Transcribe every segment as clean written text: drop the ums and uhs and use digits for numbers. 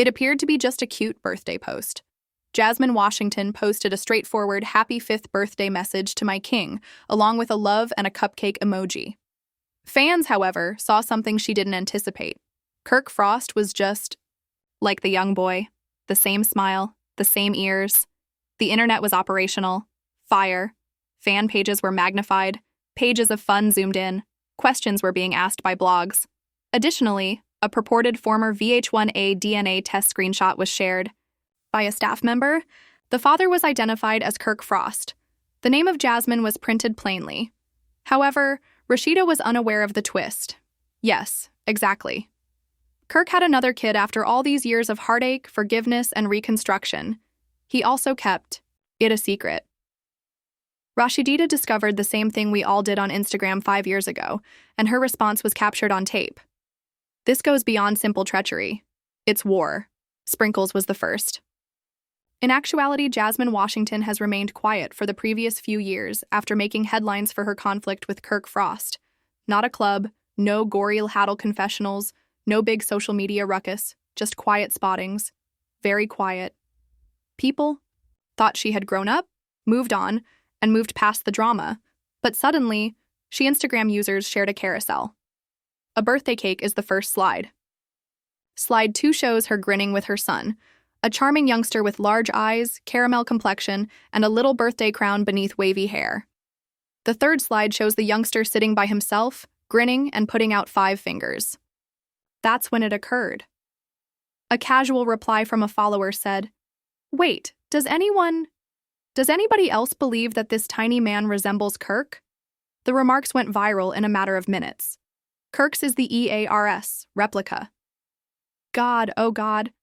It appeared to be just a cute birthday post. Jasmine Washington posted a straightforward happy 5th birthday message to my king, along with a love and a cupcake emoji. Fans, however, saw something she didn't anticipate. Kirk Frost was just like the young boy. The same smile, the same ears. The internet was operational. Fire. Fan pages were magnified. Pages of fun zoomed in. Questions were being asked by blogs. Additionally, a purported former VH1A DNA test screenshot was shared by a staff member. The father was identified as Kirk Frost. The name of Jasmine was printed plainly. However, Rasheeda was unaware of the twist. Yes, exactly. Kirk had another kid after all these years of heartache, forgiveness, and reconstruction. He also kept it a secret. Rasheeda discovered the same thing we all did on Instagram 5 years ago, and her response was captured on tape. This goes beyond simple treachery. It's war. Sprinkles was the first. In actuality, Jasmine Washington has remained quiet for the previous few years after making headlines for her conflict with Kirk Frost. Not a club, no gory Haddle confessionals, no big social media ruckus, just quiet spottings. Very quiet. People thought she had grown up, moved on, and moved past the drama, but suddenly, Instagram users shared a carousel. A birthday cake is the first slide. Slide 2 shows her grinning with her son, a charming youngster with large eyes, caramel complexion, and a little birthday crown beneath wavy hair. The third slide shows the youngster sitting by himself, grinning and putting out 5 fingers. That's when it occurred. A casual reply from a follower said, "Wait, does anybody else believe that this tiny man resembles Kirk?" The remarks went viral in a matter of minutes. Kirk's is the EARS replica. God, oh God.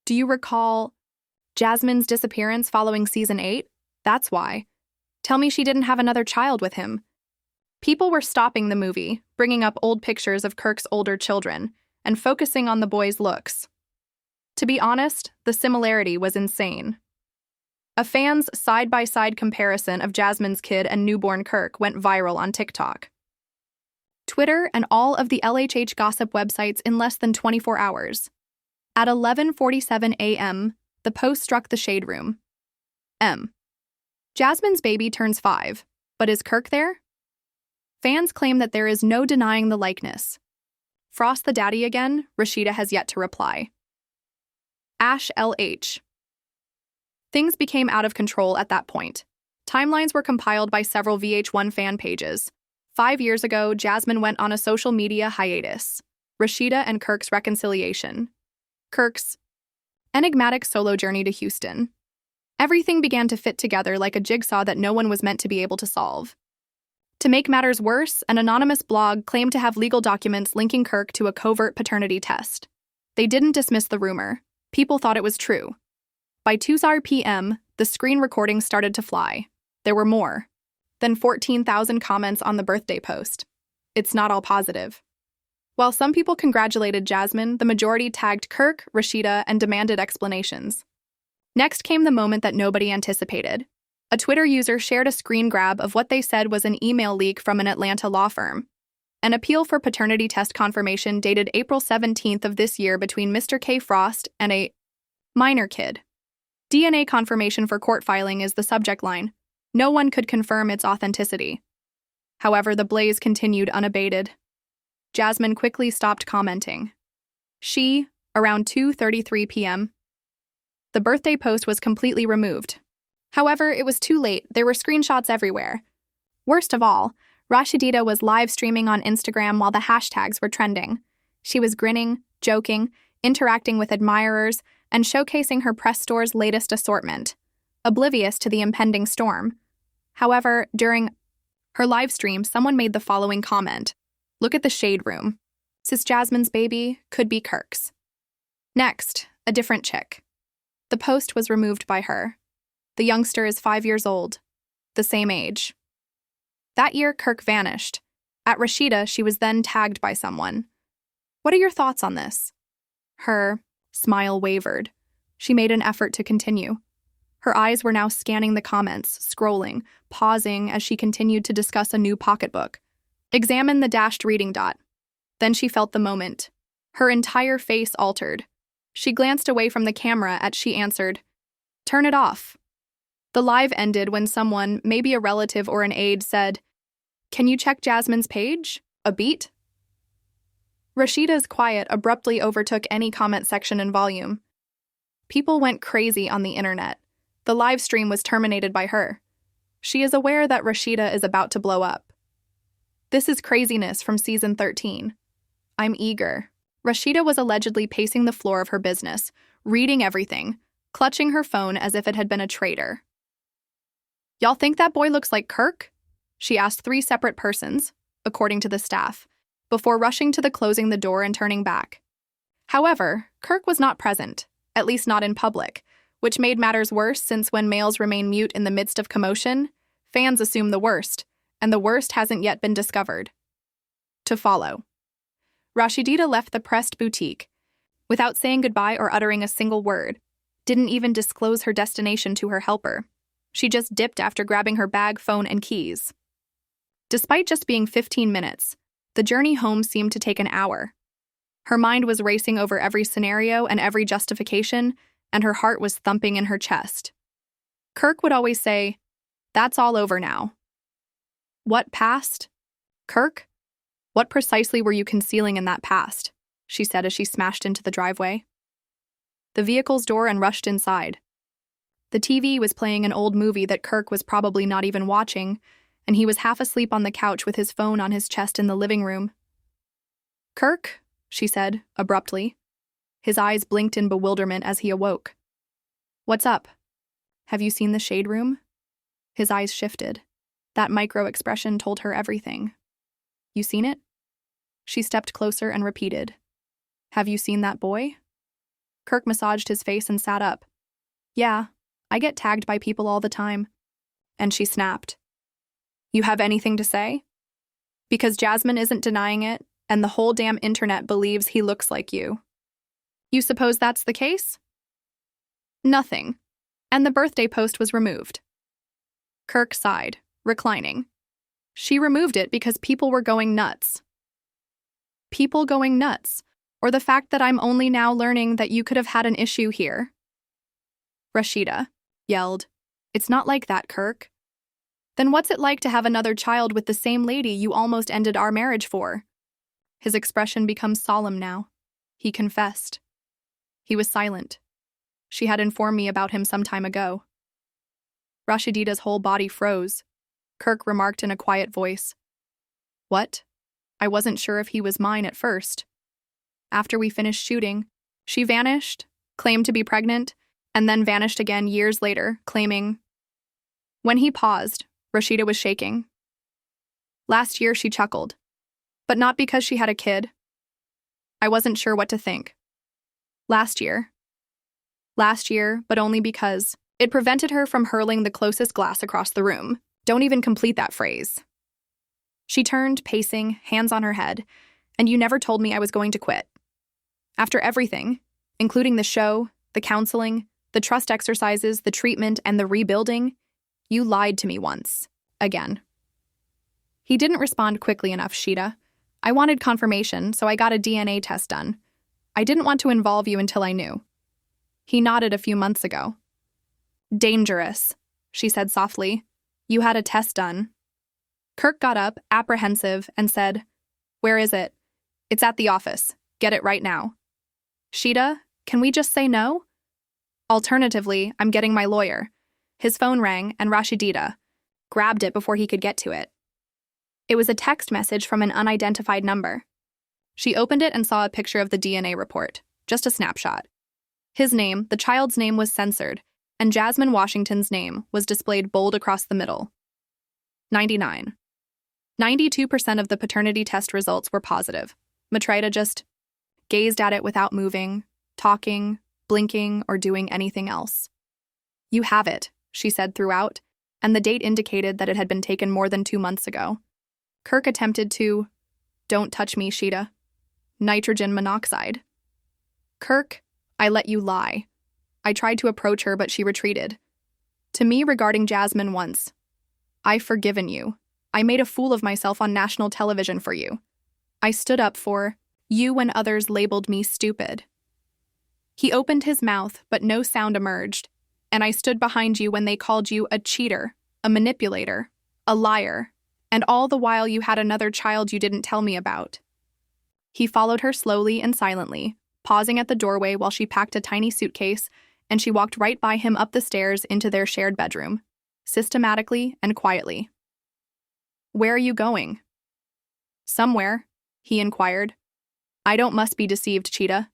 Do you recall Jasmine's disappearance following season 8? That's why. Tell me she didn't have another child with him. People were stopping the movie, bringing up old pictures of Kirk's older children, and focusing on the boys' looks. To be honest, the similarity was insane. A fan's side-by-side comparison of Jasmine's kid and newborn Kirk went viral on TikTok, Twitter, and all of the LHH gossip websites in less than 24 hours. At 11:47 a.m., the post struck the shade room. Jasmine's baby turns 5, but is Kirk there? Fans claim that there is no denying the likeness. Frost the daddy again? Rasheeda has yet to reply. Ash LH. Things became out of control at that point. Timelines were compiled by several VH1 fan pages. 5 years ago, Jasmine went on a social media hiatus. Rasheeda and Kirk's reconciliation. Kirk's enigmatic solo journey to Houston. Everything began to fit together like a jigsaw that no one was meant to be able to solve. To make matters worse, an anonymous blog claimed to have legal documents linking Kirk to a covert paternity test. They didn't dismiss the rumor. People thought it was true. By 2 p.m., the screen recording started to fly. There were more than 14,000 comments on the birthday post. It's not all positive. While some people congratulated Jasmine, the majority tagged Kirk, Rasheeda, and demanded explanations. Next came the moment that nobody anticipated. A Twitter user shared a screen grab of what they said was an email leak from an Atlanta law firm. An appeal for paternity test confirmation dated April 17th of this year between Mr. K. Frost and a minor kid. DNA confirmation for court filing is the subject line. No one could confirm its authenticity. However, the blaze continued unabated. Jasmine quickly stopped commenting. Around 2:33 p.m. The birthday post was completely removed. However, it was too late. There were screenshots everywhere. Worst of all, Rasheeda was live streaming on Instagram while the hashtags were trending. She was grinning, joking, interacting with admirers, and showcasing her press store's latest assortment, oblivious to the impending storm. However, during her live stream, someone made the following comment. Look at the shade room. Sis Jasmine's baby could be Kirk's. Next, a different chick. The post was removed by her. The youngster is 5 years old, the same age. That year, Kirk vanished. At Rasheeda, she was then tagged by someone. What are your thoughts on this? Her smile wavered. She made an effort to continue. Her eyes were now scanning the comments, scrolling, pausing as she continued to discuss a new pocketbook. Examine the dashed reading dot. Then she felt the moment. Her entire face altered. She glanced away from the camera as she answered, "Turn it off." The live ended when someone, maybe a relative or an aide, said, "Can you check Jasmine's page? A beat?" Rasheeda's quiet abruptly overtook any comment section in volume. People went crazy on the internet. The live stream was terminated by her. She is aware that Rasheeda is about to blow up. This is craziness from season 13. I'm eager. Rasheeda was allegedly pacing the floor of her business, reading everything, clutching her phone as if it had been a traitor. "Y'all think that boy looks like Kirk?" she asked 3 separate persons, according to the staff, before rushing to closing the door and turning back. However, Kirk was not present, at least not in public, which made matters worse since when males remain mute in the midst of commotion, fans assume the worst, and the worst hasn't yet been discovered. To follow. Rasheeda left the Pressed boutique without saying goodbye or uttering a single word, didn't even disclose her destination to her helper. She just dipped after grabbing her bag, phone, and keys. Despite just being 15 minutes, the journey home seemed to take an hour. Her mind was racing over every scenario and every justification, and her heart was thumping in her chest. Kirk would always say, "That's all over now." What past? Kirk? What precisely were you concealing in that past? She said as she smashed into the driveway. The vehicle's door and rushed inside. The TV was playing an old movie that Kirk was probably not even watching, and he was half asleep on the couch with his phone on his chest in the living room. "Kirk," she said, abruptly. His eyes blinked in bewilderment as he awoke. "What's up? Have you seen the shade room?" His eyes shifted. That micro-expression told her everything. "You seen it?" She stepped closer and repeated, "Have you seen that boy?" Kirk massaged his face and sat up. "Yeah, I get tagged by people all the time." And she snapped. "You have anything to say?" "Because Jasmine isn't denying it, and the whole damn internet believes he looks like you." "You suppose that's the case?" "Nothing." And the birthday post was removed. Kirk sighed, reclining. She removed it because people were going nuts. People going nuts, or the fact that I'm only now learning that you could have had an issue here. Rasheeda yelled, "It's not like that, Kirk." "Then what's it like to have another child with the same lady you almost ended our marriage for?" His expression becomes solemn now. He confessed. He was silent. She had informed me about him some time ago. Rasheeda's whole body froze. Kirk remarked in a quiet voice, "What? I wasn't sure if he was mine at first. After we finished shooting, she vanished, claimed to be pregnant, and then vanished again years later, claiming..." When he paused, Rasheeda was shaking. Last year she chuckled, but not because she had a kid. I wasn't sure what to think. Last year, but only because it prevented her from hurling the closest glass across the room. Don't even complete that phrase. She turned, pacing, hands on her head, "And you never told me I was going to quit. After everything, including the show, the counseling, the trust exercises, the treatment, and the rebuilding, you lied to me once. Again." He didn't respond quickly enough, Sheeda. "I wanted confirmation, so I got a DNA test done. I didn't want to involve you until I knew." He nodded a few months ago. "Dangerous," she said softly. "You had a test done." Kirk got up, apprehensive, and said, "Where is it?" "It's at the office. Get it right now." "Sheeda, can we just say no?" "Alternatively, I'm getting my lawyer." His phone rang, and Rasheeda grabbed it before he could get to it. It was a text message from an unidentified number. She opened it and saw a picture of the DNA report, just a snapshot. His name, the child's name, was censored, and Jasmine Washington's name was displayed bold across the middle. 99. 92% of the paternity test results were positive. Matrida just gazed at it without moving, talking, blinking, or doing anything else. "You have it," she said throughout, and the date indicated that it had been taken more than 2 months ago. Kirk attempted to, "Don't touch me, Sheeda. Nitrogen monoxide." "Kirk, I let you lie." I tried to approach her, but she retreated. "To me regarding Jasmine once. I've forgiven you. I made a fool of myself on national television for you. I stood up for you when others labeled me stupid." He opened his mouth, but no sound emerged, and I stood behind you when they called you a cheater, a manipulator, a liar, and all the while you had another child you didn't tell me about. He followed her slowly and silently, pausing at the doorway while she packed a tiny suitcase, and she walked right by him up the stairs into their shared bedroom, systematically and quietly. "Where are you going?" "Somewhere," he inquired. "I don't must be deceived, Cheetah.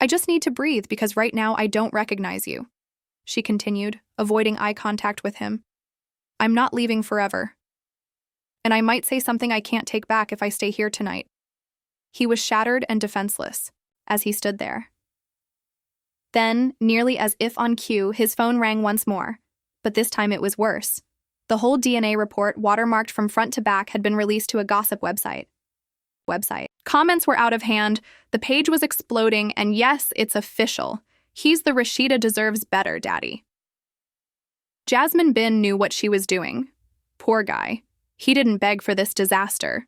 I just need to breathe because right now I don't recognize you," she continued, avoiding eye contact with him. "I'm not leaving forever. And I might say something I can't take back if I stay here tonight." He was shattered and defenseless as he stood there. Then, nearly as if on cue, his phone rang once more, but this time it was worse. The whole DNA report, watermarked from front to back, had been released to a gossip website. Comments were out of hand, the page was exploding, and yes, it's official. He's the Rasheeda deserves better daddy. Jasmine Bin knew what she was doing. Poor guy. He didn't beg for this disaster.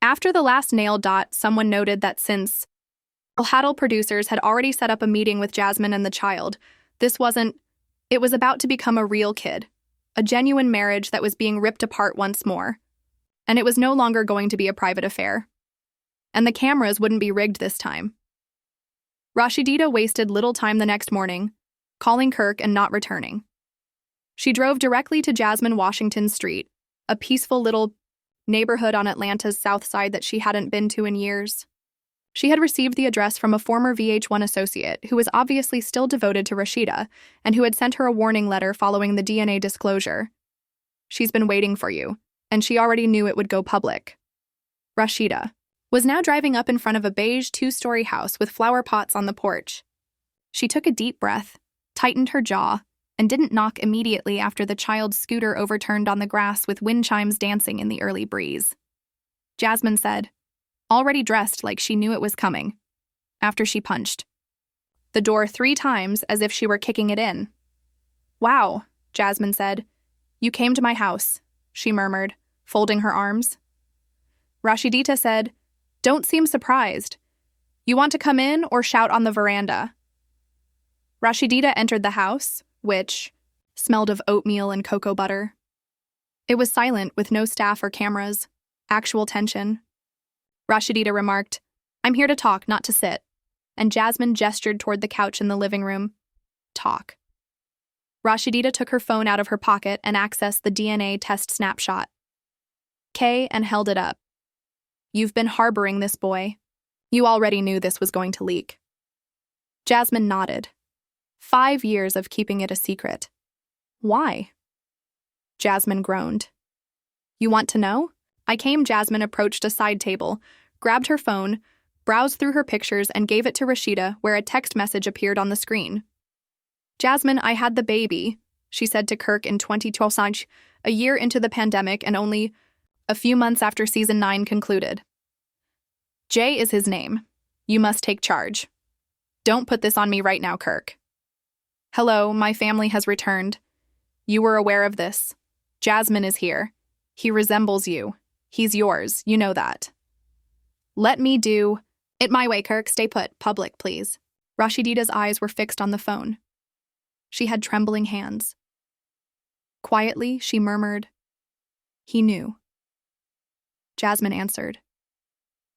After the last nail dot, someone noted that since Al-Hadal producers had already set up a meeting with Jasmine and the child, it was about to become a real kid, a genuine marriage that was being ripped apart once more. And it was no longer going to be a private affair. And the cameras wouldn't be rigged this time. Rasheeda wasted little time the next morning, calling Kirk and not returning. She drove directly to Jasmine Washington Street, a peaceful little neighborhood on Atlanta's south side that she hadn't been to in years. She had received the address from a former VH1 associate who was obviously still devoted to Rasheeda and who had sent her a warning letter following the DNA disclosure. "She's been waiting for you, and she already knew it would go public." Rasheeda was now driving up in front of a beige two-story house with flower pots on the porch. She took a deep breath, tightened her jaw, and didn't knock immediately after the child's scooter overturned on the grass with wind chimes dancing in the early breeze. Jasmine said, already dressed like she knew it was coming, after she punched the door 3 times as if she were kicking it in. "Wow," Jasmine said. "You came to my house," she murmured, folding her arms. Rasheeda said, "Don't seem surprised. You want to come in or shout on the veranda?" Rasheeda entered the house, which smelled of oatmeal and cocoa butter. It was silent with no staff or cameras. Actual tension. Rasheeda remarked, "I'm here to talk, not to sit," and Jasmine gestured toward the couch in the living room. "Talk." Rasheeda took her phone out of her pocket and accessed the DNA test snapshot. And held it up. "You've been harboring this boy. You already knew this was going to leak." Jasmine nodded. 5 years of keeping it a secret. Why? Jasmine groaned. "You want to know?" Jasmine approached a side table, grabbed her phone, browsed through her pictures, and gave it to Rasheeda, where a text message appeared on the screen. "Jasmine, I had the baby," she said to Kirk in 2012, a year into the pandemic and only a few months after season 9 concluded. "Jay is his name. You must take charge. Don't put this on me right now, Kirk." "Hello, my family has returned. You were aware of this. Jasmine is here. He resembles you. He's yours, you know that." "Let me do it my way, Kirk. Stay put. Public, please." Rasheeda's eyes were fixed on the phone. She had trembling hands. Quietly, she murmured, "He knew." Jasmine answered,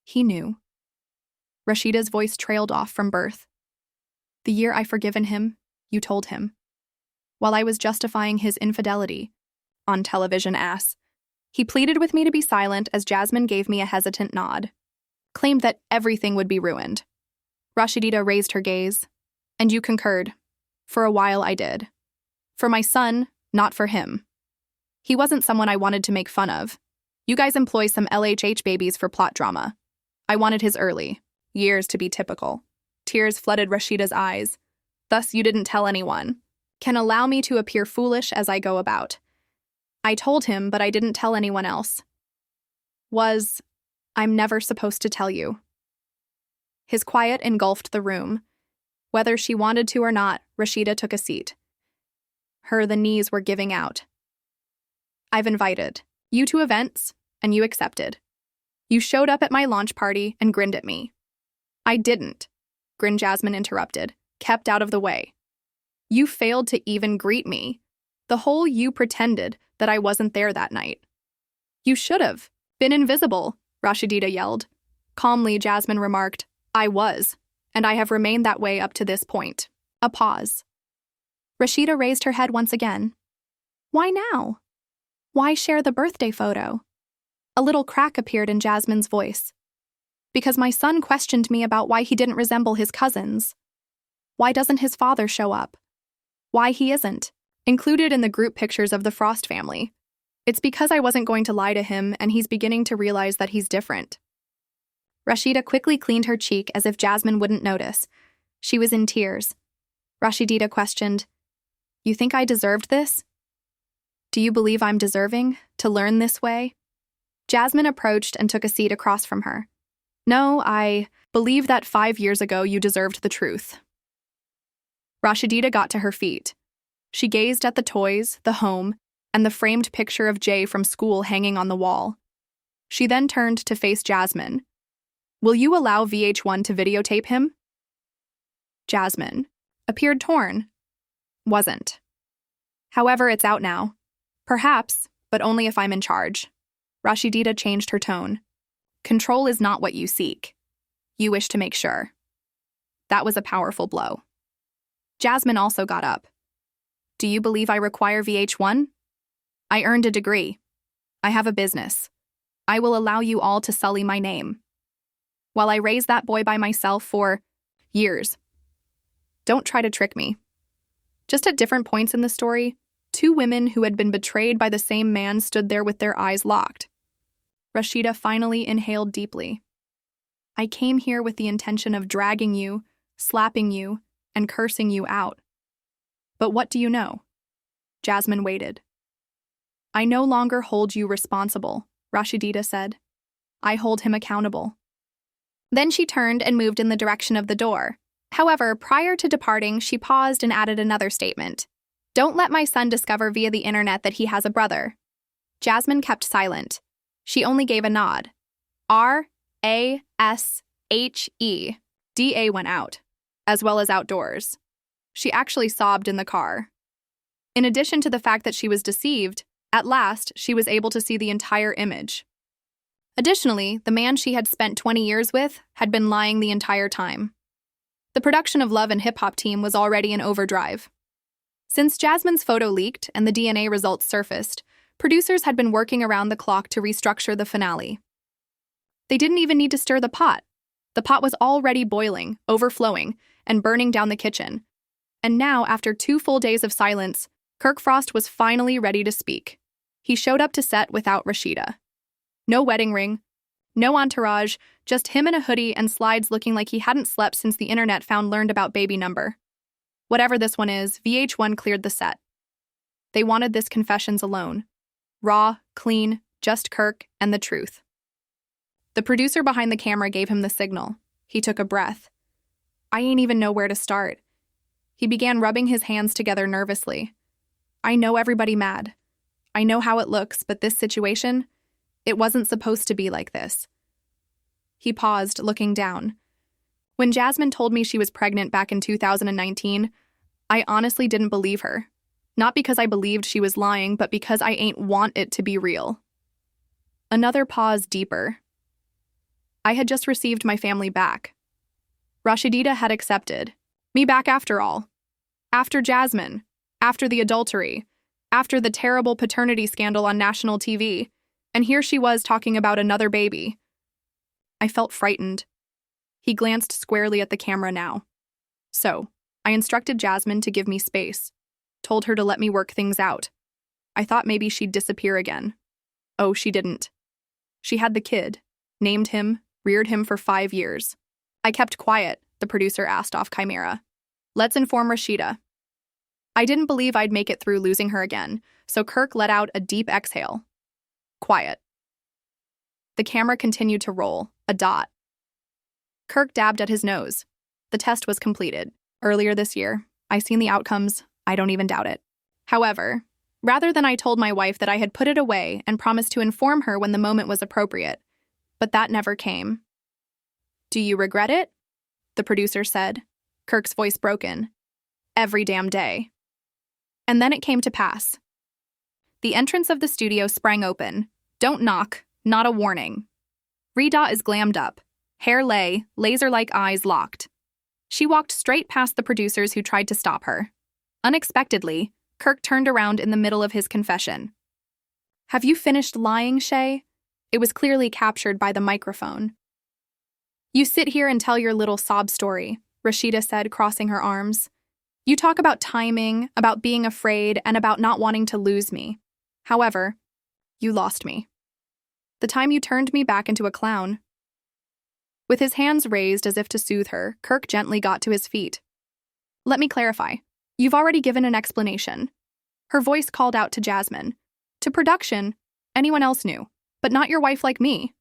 "He knew." Rasheeda's voice trailed off from birth. "The year I forgiven him, you told him. While I was justifying his infidelity, on television ass, he pleaded with me to be silent as Jasmine gave me a hesitant nod, claimed that everything would be ruined." Rasheeda raised her gaze. "And you concurred. For a while I did. For my son, not for him. He wasn't someone I wanted to make fun of. You guys employ some LHH babies for plot drama. I wanted his early years to be typical." Tears flooded Rasheeda's eyes. "Thus you didn't tell anyone. Can allow me to appear foolish as I go about. I told him, but I didn't tell anyone else. I'm never supposed to tell you." His quiet engulfed the room. Whether she wanted to or not, Rasheeda took a seat. The knees were giving out. "I've invited you to events, and you accepted. You showed up at my launch party and grinned at me. I didn't. Grin Jasmine interrupted, kept out of the way. You failed to even greet me. The whole you pretended that I wasn't there that night. You should have been invisible, Rasheeda yelled. Calmly, Jasmine remarked, I was, and I have remained that way up to this point. A pause. Rasheeda raised her head once again. Why now? Why share the birthday photo? A little crack appeared in Jasmine's voice. Because my son questioned me about why he didn't resemble his cousins. Why doesn't his father show up? Why he isn't included in the group pictures of the Frost family. It's because I wasn't going to lie to him, and he's beginning to realize that he's different. Rasheeda quickly cleaned her cheek as if Jasmine wouldn't notice. She was in tears. Rasheeda questioned, You think I deserved this? Do you believe I'm deserving to learn this way? Jasmine approached and took a seat across from her. No, I believe that 5 years ago you deserved the truth. Rasheeda got to her feet. She gazed at the toys, the home, and the framed picture of Jay from school hanging on the wall. She then turned to face Jasmine. Will you allow VH1 to videotape him? Jasmine appeared torn. Wasn't. However, it's out now. Perhaps, but only if I'm in charge. Rasheeda changed her tone. Control is not what you seek. You wish to make sure. That was a powerful blow. Jasmine also got up. Do you believe I require VH1? I earned a degree. I have a business. I will allow you all to sully my name. While I raised that boy by myself for years. Don't try to trick me. Just at different points in the story, 2 women who had been betrayed by the same man stood there with their eyes locked. Rasheeda finally inhaled deeply. I came here with the intention of dragging you, slapping you, and cursing you out. But what do you know? Jasmine waited. I no longer hold you responsible, Rasheeda said. I hold him accountable. Then she turned and moved in the direction of the door. However, prior to departing, she paused and added another statement. Don't let my son discover via the internet that he has a brother. Jasmine kept silent. She only gave a nod. R-A-S-H-E-D-A went out, as well as outdoors. She actually sobbed in the car. In addition to the fact that she was deceived, at last she was able to see the entire image. Additionally, the man she had spent 20 years with had been lying the entire time. The production of Love and Hip Hop team was already in overdrive. Since Jasmine's photo leaked and the DNA results surfaced, producers had been working around the clock to restructure the finale. They didn't even need to stir the pot. The pot was already boiling, overflowing, and burning down the kitchen. And now, after 2 full days of silence, Kirk Frost was finally ready to speak. He showed up to set without Rasheeda. No wedding ring, no entourage, just him in a hoodie and slides looking like he hadn't slept since the internet learned about baby number. Whatever this one is, VH1 cleared the set. They wanted this confessions alone. Raw, clean, just Kirk and the truth. The producer behind the camera gave him the signal. He took a breath. I ain't even know where to start. He began rubbing his hands together nervously. I know everybody mad. I know how it looks, but this situation, it wasn't supposed to be like this. He paused, looking down. When Jasmine told me she was pregnant back in 2019, I honestly didn't believe her. Not because I believed she was lying, but because I ain't want it to be real. Another pause deeper. I had just received my family back. Rasheeda had accepted. Me back after all. After Jasmine. After the adultery. After the terrible paternity scandal on national TV. And here she was talking about another baby. I felt frightened. He glanced squarely at the camera now. So, I instructed Jasmine to give me space. Told her to let me work things out. I thought maybe she'd disappear again. Oh, she didn't. She had the kid, named him, reared him for 5 years. I kept quiet, the producer asked off Chimera. Let's inform Rasheeda. I didn't believe I'd make it through losing her again, so Kirk let out a deep exhale. Quiet. The camera continued to roll, a dot. Kirk dabbed at his nose. The test was completed. Earlier this year. I seen the outcomes. I don't even doubt it. However, rather than I told my wife that I had put it away and promised to inform her when the moment was appropriate. But that never came. Do you regret it? the producer said, Kirk's voice broken. Every damn day. And then it came to pass. The entrance of the studio sprang open. Don't knock, not a warning. Rasheeda is glammed up, hair lay, laser-like eyes locked. She walked straight past the producers who tried to stop her. Unexpectedly, Kirk turned around in the middle of his confession. Have you finished lying, Shay? It was clearly captured by the microphone. You sit here and tell your little sob story, Rasheeda said, crossing her arms. You talk about timing, about being afraid, and about not wanting to lose me. However, you lost me. The time you turned me back into a clown. With his hands raised as if to soothe her, Kirk gently got to his feet. Let me clarify. You've already given an explanation. Her voice called out to Jasmine. To production, anyone else knew, but not your wife like me.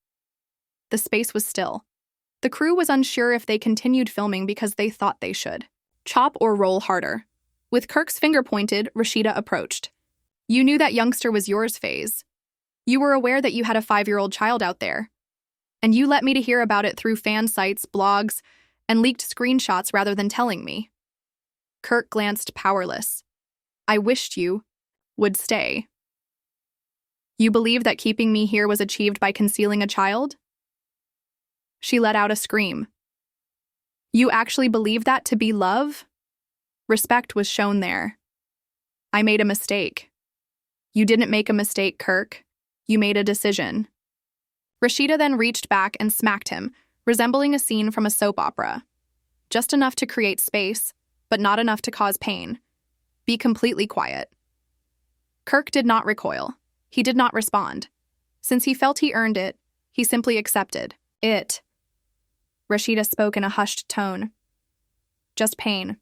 The space was still. The crew was unsure if they continued filming because they thought they should. Chop or roll harder. With Kirk's finger pointed, Rasheeda approached. You knew that youngster was yours, Faze. You were aware that you had a 5-year-old child out there. And you let me to hear about it through fan sites, blogs, and leaked screenshots rather than telling me. Kirk glanced powerless. I wished you would stay. You believe that keeping me here was achieved by concealing a child? She let out a scream. You actually believe that to be love? Respect was shown there. I made a mistake. You didn't make a mistake, Kirk. You made a decision. Rasheeda then reached back and smacked him, resembling a scene from a soap opera. Just enough to create space, but not enough to cause pain. Be completely quiet. Kirk did not recoil. He did not respond. Since he felt he earned it, he simply accepted it. Rasheeda spoke in a hushed tone. Just pain.